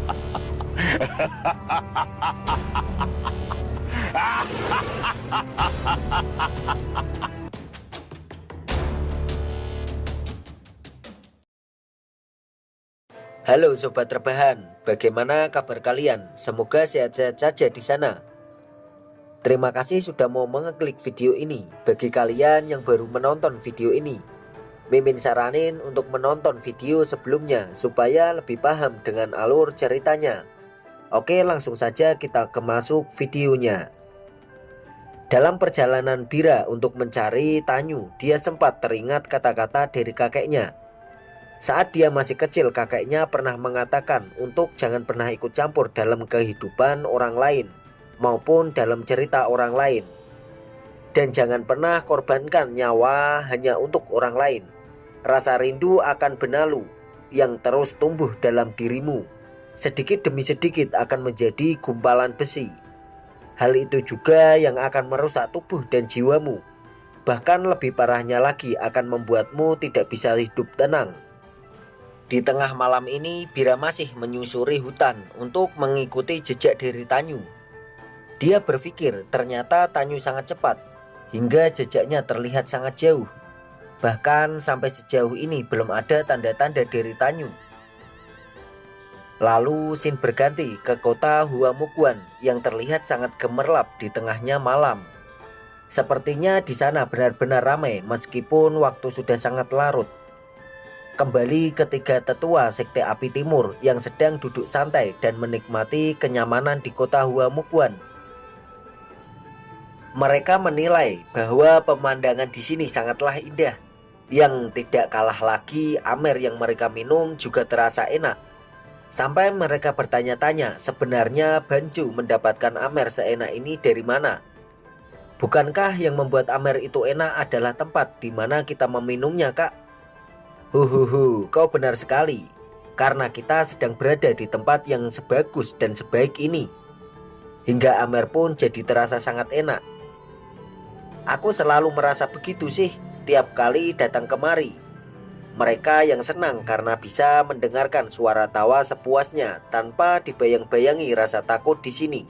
Halo Sobat Rebahan, bagaimana kabar kalian? Semoga sehat-sehat saja di sana. Terima kasih sudah mau mengeklik video ini. Bagi kalian yang baru menonton video ini, Mimin saranin untuk menonton video sebelumnya supaya lebih paham dengan alur ceritanya. Oke, langsung saja kita masuk videonya. Dalam perjalanan Bira untuk mencari Tanyu, dia sempat teringat kata-kata dari kakeknya. Saat dia masih kecil, kakeknya pernah mengatakan untuk jangan pernah ikut campur dalam kehidupan orang lain maupun dalam cerita orang lain. Dan jangan pernah korbankan nyawa hanya untuk orang lain. Rasa rindu akan benalu yang terus tumbuh dalam dirimu. Sedikit demi sedikit akan menjadi gumpalan besi. Hal itu juga yang akan merusak tubuh dan jiwamu. Bahkan lebih parahnya lagi akan membuatmu tidak bisa hidup tenang. Di tengah malam ini, Bira masih menyusuri hutan untuk mengikuti jejak dari Tanyu. Dia berpikir ternyata Tanyu sangat cepat, hingga jejaknya terlihat sangat jauh. Bahkan sampai sejauh ini belum ada tanda-tanda dari Tanyu. Lalu scene berganti ke kota Huamuguan yang terlihat sangat gemerlap di tengahnya malam. Sepertinya di sana benar-benar ramai meskipun waktu sudah sangat larut. Kembali ketiga tetua Sekte Api Timur yang sedang duduk santai dan menikmati kenyamanan di kota Huamuguan. Mereka menilai bahwa pemandangan di sini sangatlah indah. Yang tidak kalah lagi, amer yang mereka minum juga terasa enak. Sampai mereka bertanya-tanya, sebenarnya Banju mendapatkan amer seenak ini dari mana? Bukankah yang membuat amer itu enak adalah tempat di mana kita meminumnya, Kak? Huhuhu, kau benar sekali. Karena kita sedang berada di tempat yang sebagus dan sebaik ini. Hingga amer pun jadi terasa sangat enak. Aku selalu merasa begitu sih tiap kali datang kemari. Mereka yang senang karena bisa mendengarkan suara tawa sepuasnya tanpa dibayang-bayangi rasa takut di sini.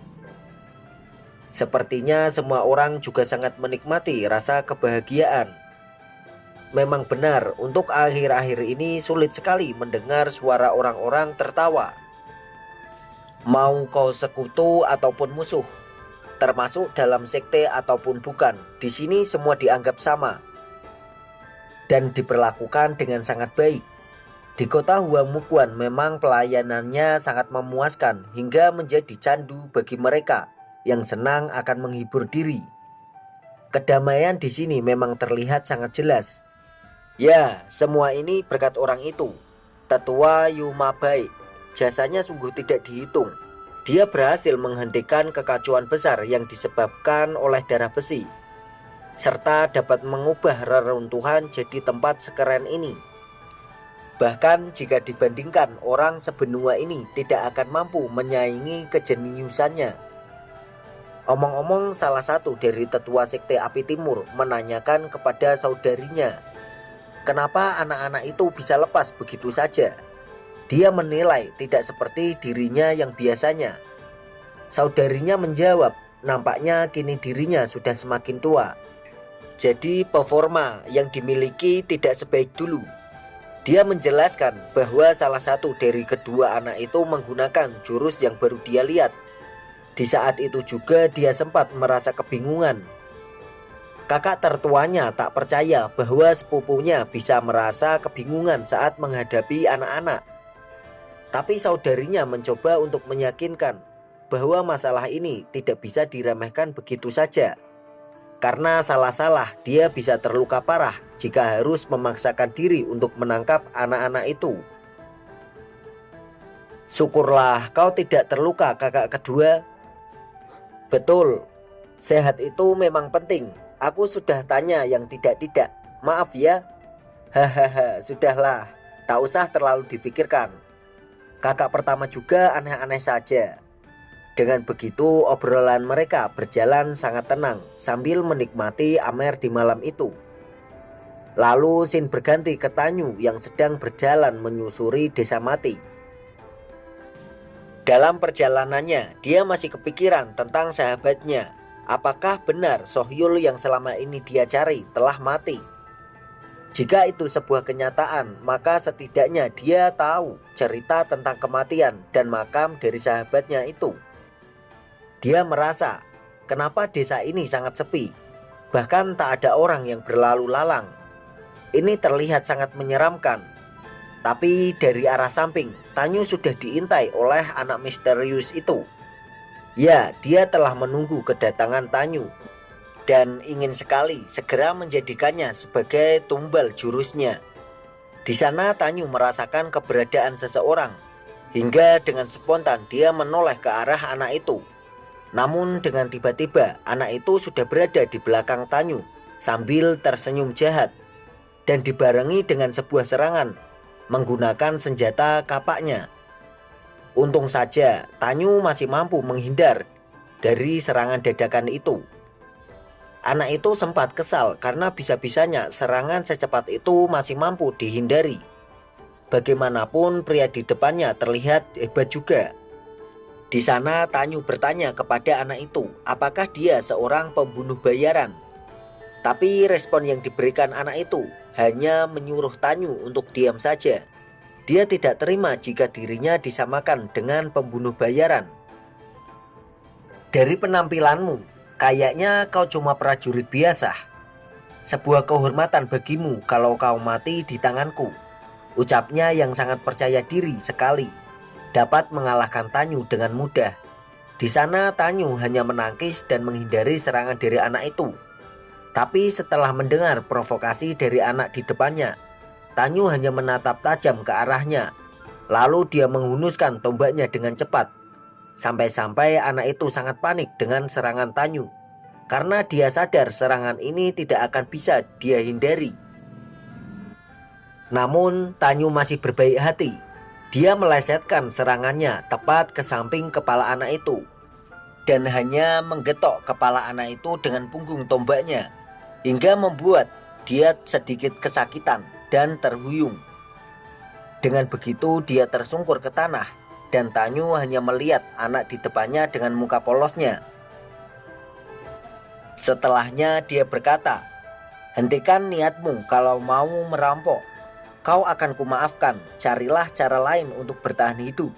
Sepertinya semua orang juga sangat menikmati rasa kebahagiaan. Memang benar, untuk akhir-akhir ini sulit sekali mendengar suara orang-orang tertawa. Mau kau sekutu ataupun musuh, termasuk dalam sekte ataupun bukan, di sini semua dianggap sama dan diperlakukan dengan sangat baik. Di kota Huamuguan memang pelayanannya sangat memuaskan hingga menjadi candu bagi mereka yang senang akan menghibur diri. Kedamaian di sini memang terlihat sangat jelas. Ya, semua ini berkat orang itu, Tetua Yuma Baik. Jasanya sungguh tidak dihitung. Dia berhasil menghentikan kekacauan besar yang disebabkan oleh darah besi, serta dapat mengubah reruntuhan jadi tempat sekeren ini. Bahkan jika dibandingkan, orang sebenua ini tidak akan mampu menyaingi kejeniusannya. Omong-omong, salah satu dari tetua Sekte Api Timur menanyakan kepada saudarinya, kenapa anak-anak itu bisa lepas begitu saja? Dia menilai tidak seperti dirinya yang biasanya. Saudarinya menjawab, nampaknya kini dirinya sudah semakin tua. Jadi performa yang dimiliki tidak sebaik dulu. Dia menjelaskan bahwa salah satu dari kedua anak itu menggunakan jurus yang baru dia lihat. Di saat itu juga dia sempat merasa kebingungan. Kakak tertuanya tak percaya bahwa sepupunya bisa merasa kebingungan saat menghadapi anak-anak. Tapi saudarinya mencoba untuk meyakinkan bahwa masalah ini tidak bisa diremehkan begitu saja. Karena salah-salah dia bisa terluka parah jika harus memaksakan diri untuk menangkap anak-anak itu. Syukurlah kau tidak terluka, kakak kedua. Betul, sehat itu memang penting. Aku sudah tanya yang tidak-tidak. Maaf ya. Hahaha, sudahlah. Tak usah terlalu difikirkan. Kakak pertama juga aneh-aneh saja. Dengan begitu obrolan mereka berjalan sangat tenang sambil menikmati amer di malam itu. Lalu scene berganti ke Tanyu yang sedang berjalan menyusuri desa mati. Dalam perjalanannya, dia masih kepikiran tentang sahabatnya. Apakah benar Sohyul yang selama ini dia cari telah mati? Jika itu sebuah kenyataan, maka setidaknya dia tahu cerita tentang kematian dan makam dari sahabatnya itu. Dia merasa, kenapa desa ini sangat sepi? Bahkan tak ada orang yang berlalu lalang. Ini terlihat sangat menyeramkan. Tapi dari arah samping, Tanyu sudah diintai oleh anak misterius itu. Ya, dia telah menunggu kedatangan Tanyu dan ingin sekali segera menjadikannya sebagai tumbal jurusnya. Di sana Tanyu merasakan keberadaan seseorang, hingga dengan spontan dia menoleh ke arah anak itu. Namun dengan tiba-tiba anak itu sudah berada di belakang Tanyu sambil tersenyum jahat dan dibarengi dengan sebuah serangan menggunakan senjata kapaknya. Untung saja Tanyu masih mampu menghindar dari serangan dadakan itu. Anak itu sempat kesal karena bisa-bisanya serangan secepat itu masih mampu dihindari. Bagaimanapun pria di depannya terlihat hebat juga. Di sana Tanyu bertanya kepada anak itu apakah dia seorang pembunuh bayaran. Tapi respon yang diberikan anak itu hanya menyuruh Tanyu untuk diam saja. Dia tidak terima jika dirinya disamakan dengan pembunuh bayaran. Dari penampilanmu, kayaknya kau cuma prajurit biasa. Sebuah kehormatan bagimu kalau kau mati di tanganku, ucapnya yang sangat percaya diri sekali. Dapat mengalahkan Tanyu dengan mudah. Di sana Tanyu hanya menangkis dan menghindari serangan dari anak itu. Tapi setelah mendengar provokasi dari anak di depannya, Tanyu hanya menatap tajam ke arahnya. Lalu dia menghunuskan tombaknya dengan cepat. Sampai-sampai anak itu sangat panik dengan serangan Tanyu, karena dia sadar serangan ini tidak akan bisa dia hindari. Namun Tanyu masih berbaik hati. Dia melesetkan serangannya tepat ke samping kepala anak itu dan hanya menggetok kepala anak itu dengan punggung tombaknya hingga membuat dia sedikit kesakitan dan terhuyung. Dengan begitu dia tersungkur ke tanah dan Tanyu hanya melihat anak di depannya dengan muka polosnya. Setelahnya dia berkata, "Hentikan niatmu kalau mau merampok. Kau akan kumaafkan, carilah cara lain untuk bertahan hidup."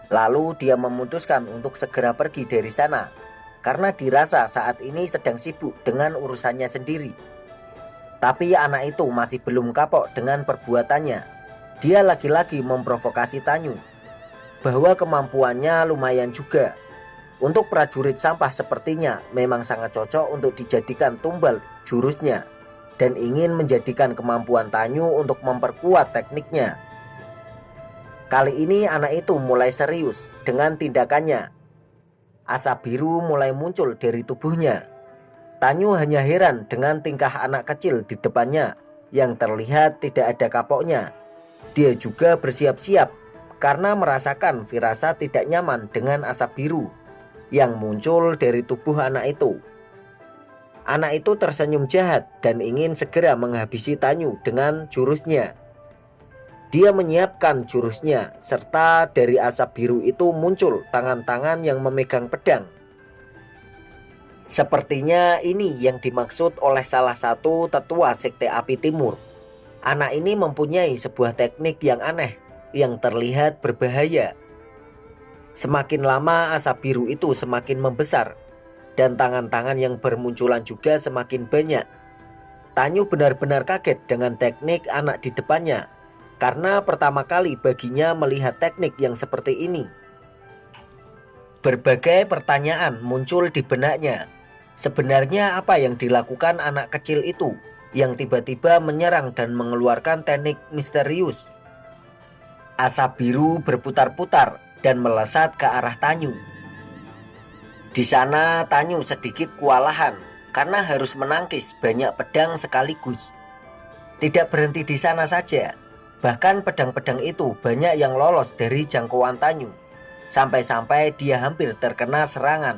Lalu dia memutuskan untuk segera pergi dari sana, karena dirasa saat ini sedang sibuk dengan urusannya sendiri. Tapi anak itu masih belum kapok dengan perbuatannya. Dia lagi-lagi memprovokasi Tanyu, bahwa kemampuannya lumayan juga. Untuk prajurit sampah sepertinya memang sangat cocok untuk dijadikan tumbal jurusnya, dan ingin menjadikan kemampuan Tanyu untuk memperkuat tekniknya. Kali ini anak itu mulai serius dengan tindakannya. Asap biru mulai muncul dari tubuhnya. Tanyu hanya heran dengan tingkah anak kecil di depannya yang terlihat tidak ada kapoknya. Dia juga bersiap-siap karena merasakan firasat tidak nyaman dengan asap biru yang muncul dari tubuh anak itu. Anak itu tersenyum jahat dan ingin segera menghabisi Tanyu dengan jurusnya. Dia menyiapkan jurusnya, serta dari asap biru itu muncul tangan-tangan yang memegang pedang. Sepertinya ini yang dimaksud oleh salah satu tetua sekte api timur. Anak ini mempunyai sebuah teknik yang aneh, yang terlihat berbahaya. Semakin lama asap biru itu semakin membesar, dan tangan-tangan yang bermunculan juga semakin banyak. Tanyu benar-benar kaget dengan teknik anak di depannya, karena pertama kali baginya melihat teknik yang seperti ini. Berbagai pertanyaan muncul di benaknya. Sebenarnya apa yang dilakukan anak kecil itu yang tiba-tiba menyerang dan mengeluarkan teknik misterius? Asap biru berputar-putar dan melesat ke arah Tanyu. Di sana Tanyu sedikit kewalahan karena harus menangkis banyak pedang sekaligus. Tidak berhenti di sana saja, bahkan pedang-pedang itu banyak yang lolos dari jangkauan Tanyu, sampai-sampai dia hampir terkena serangan.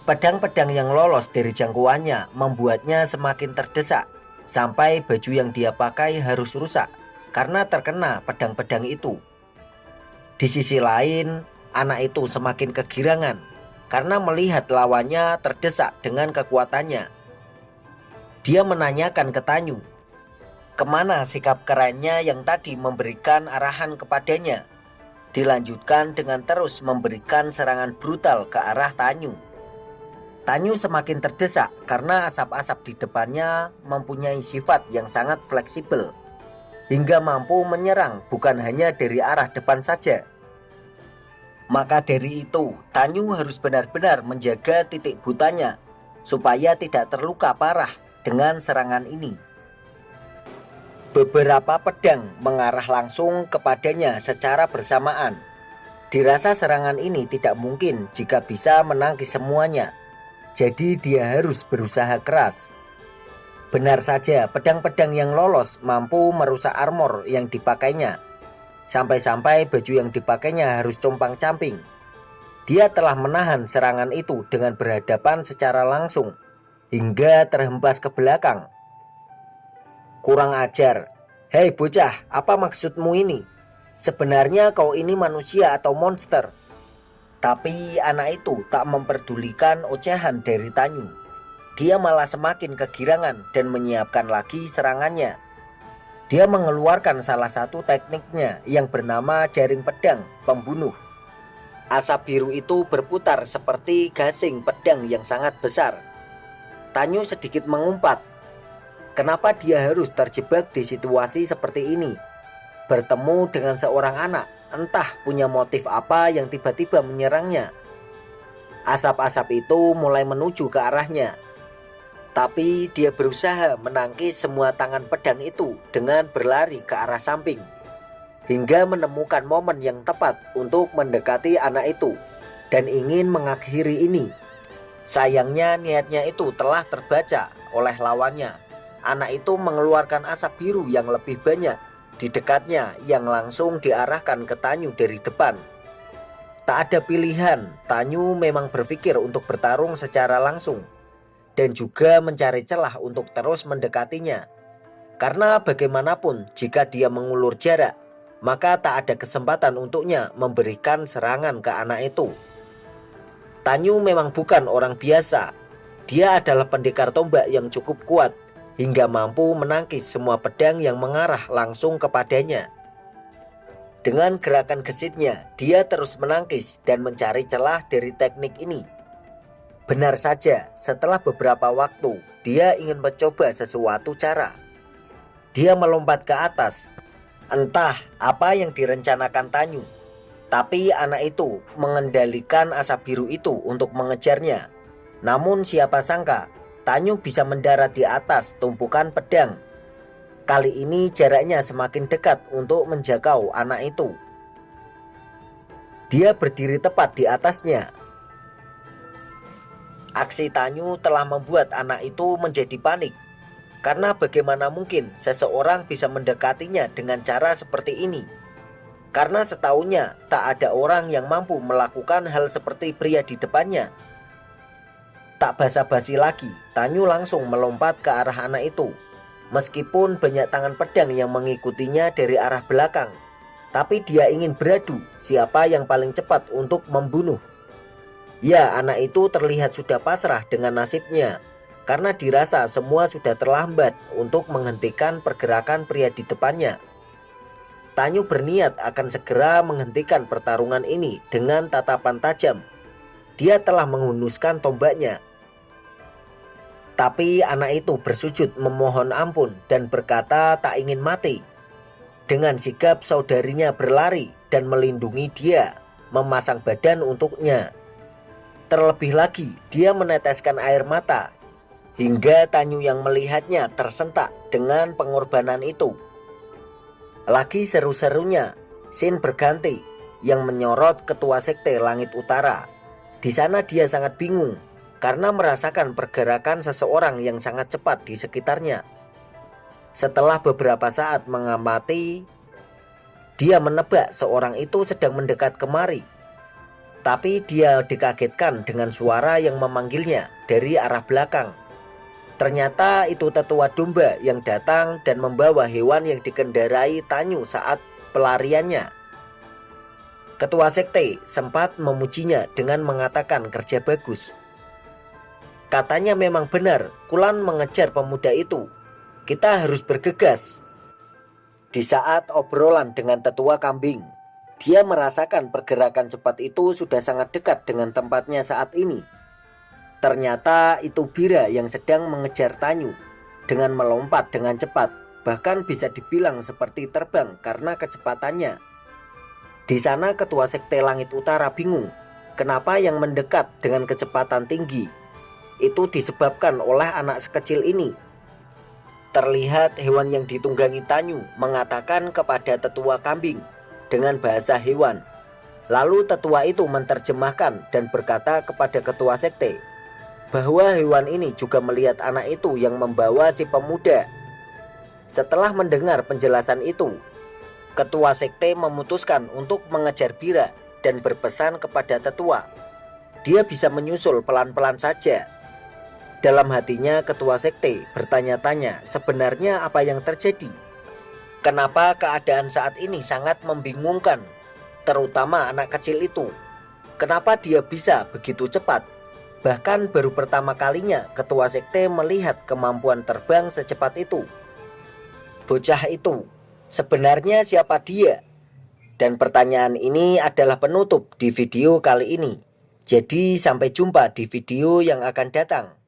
Pedang-pedang yang lolos dari jangkauannya membuatnya semakin terdesak, sampai baju yang dia pakai harus rusak karena terkena pedang-pedang itu. Di sisi lain, anak itu semakin kegirangan karena melihat lawannya terdesak dengan kekuatannya. Dia menanyakan ke Tanyu, kemana sikap kerennya yang tadi memberikan arahan kepadanya. Dilanjutkan dengan terus memberikan serangan brutal ke arah Tanyu. Tanyu semakin terdesak karena asap-asap di depannya mempunyai sifat yang sangat fleksibel, hingga mampu menyerang bukan hanya dari arah depan saja. Maka dari itu, Tanyu harus benar-benar menjaga titik butanya supaya tidak terluka parah dengan serangan ini. Beberapa pedang mengarah langsung kepadanya secara bersamaan. Dirasa serangan ini tidak mungkin jika bisa menangkis semuanya. Jadi dia harus berusaha keras. Benar saja, pedang-pedang yang lolos mampu merusak armor yang dipakainya. Sampai-sampai baju yang dipakainya harus compang-camping. Dia telah menahan serangan itu dengan berhadapan secara langsung, hingga terhempas ke belakang. Kurang ajar. Hei bocah, apa maksudmu ini? Sebenarnya kau ini manusia atau monster? Tapi anak itu tak memperdulikan ocehan dari Tanyu. Dia malah semakin kegirangan dan menyiapkan lagi serangannya. Dia mengeluarkan salah satu tekniknya yang bernama jaring pedang pembunuh. Asap biru itu berputar seperti gasing pedang yang sangat besar. Tanyu sedikit mengumpat. Kenapa dia harus terjebak di situasi seperti ini? Bertemu dengan seorang anak, entah punya motif apa yang tiba-tiba menyerangnya. Asap-asap itu mulai menuju ke arahnya. Tapi dia berusaha menangkis semua tangan pedang itu dengan berlari ke arah samping, hingga menemukan momen yang tepat untuk mendekati anak itu dan ingin mengakhiri ini. Sayangnya niatnya itu telah terbaca oleh lawannya. Anak itu mengeluarkan asap biru yang lebih banyak di dekatnya yang langsung diarahkan ke Tanyu dari depan. Tak ada pilihan, Tanyu memang berpikir untuk bertarung secara langsung dan juga mencari celah untuk terus mendekatinya. Karena bagaimanapun jika dia mengulur jarak, maka tak ada kesempatan untuknya memberikan serangan ke anak itu. Tanyu memang bukan orang biasa. Dia adalah pendekar tombak yang cukup kuat hingga mampu menangkis semua pedang yang mengarah langsung kepadanya. Dengan gerakan gesitnya, dia terus menangkis dan mencari celah dari teknik ini. Benar saja, setelah beberapa waktu, dia ingin mencoba sesuatu cara. Dia melompat ke atas. Entah apa yang direncanakan Tanyu, tapi anak itu mengendalikan asap biru itu untuk mengejarnya. Namun siapa sangka, Tanyu bisa mendarat di atas tumpukan pedang. Kali ini jaraknya semakin dekat untuk menjangkau anak itu. Dia berdiri tepat di atasnya. Aksi Tanyu telah membuat anak itu menjadi panik. Karena bagaimana mungkin seseorang bisa mendekatinya dengan cara seperti ini? Karena setahunya tak ada orang yang mampu melakukan hal seperti pria di depannya. Tak basa-basi lagi, Tanyu langsung melompat ke arah anak itu. Meskipun banyak tangan pedang yang mengikutinya dari arah belakang, tapi dia ingin beradu siapa yang paling cepat untuk membunuh. Ya, anak itu terlihat sudah pasrah dengan nasibnya, karena dirasa semua sudah terlambat untuk menghentikan pergerakan pria di depannya. Tanyu berniat akan segera menghentikan pertarungan ini dengan tatapan tajam. Dia telah menghunuskan tombaknya. Tapi anak itu bersujud memohon ampun dan berkata tak ingin mati. Dengan sigap saudarinya berlari dan melindungi dia, memasang badan untuknya. Terlebih lagi, dia meneteskan air mata, hingga Tanyu yang melihatnya tersentak dengan pengorbanan itu. Lagi seru-serunya, scene berganti yang menyorot ketua sekte Langit Utara. Di sana dia sangat bingung karena merasakan pergerakan seseorang yang sangat cepat di sekitarnya. Setelah beberapa saat mengamati, dia menebak seorang itu sedang mendekat kemari. Tapi dia dikagetkan dengan suara yang memanggilnya dari arah belakang. Ternyata itu tetua domba yang datang dan membawa hewan yang dikendarai Tanyu saat pelariannya. Ketua sekte sempat memujinya dengan mengatakan kerja bagus. Katanya memang benar, Kulan mengejar pemuda itu. Kita harus bergegas. Di saat obrolan dengan tetua kambing, dia merasakan pergerakan cepat itu sudah sangat dekat dengan tempatnya saat ini. Ternyata itu Bira yang sedang mengejar Tanyu dengan melompat dengan cepat, bahkan bisa dibilang seperti terbang karena kecepatannya. Di sana ketua sekte Langit Utara bingung, kenapa yang mendekat dengan kecepatan tinggi. Itu disebabkan oleh anak sekecil ini. Terlihat hewan yang ditunggangi Tanyu mengatakan kepada tetua kambing dengan bahasa hewan. Lalu tetua itu menerjemahkan dan berkata kepada ketua sekte bahwa hewan ini juga melihat anak itu yang membawa si pemuda. Setelah mendengar penjelasan itu, ketua sekte memutuskan untuk mengejar Bira dan berpesan kepada tetua. Dia bisa menyusul pelan-pelan saja. Dalam hatinya ketua sekte bertanya-tanya sebenarnya apa yang terjadi. Kenapa keadaan saat ini sangat membingungkan, terutama anak kecil itu. Kenapa dia bisa begitu cepat? Bahkan baru pertama kalinya ketua sekte melihat kemampuan terbang secepat itu. Bocah itu, sebenarnya siapa dia? Dan pertanyaan ini adalah penutup di video kali ini. Jadi sampai jumpa di video yang akan datang.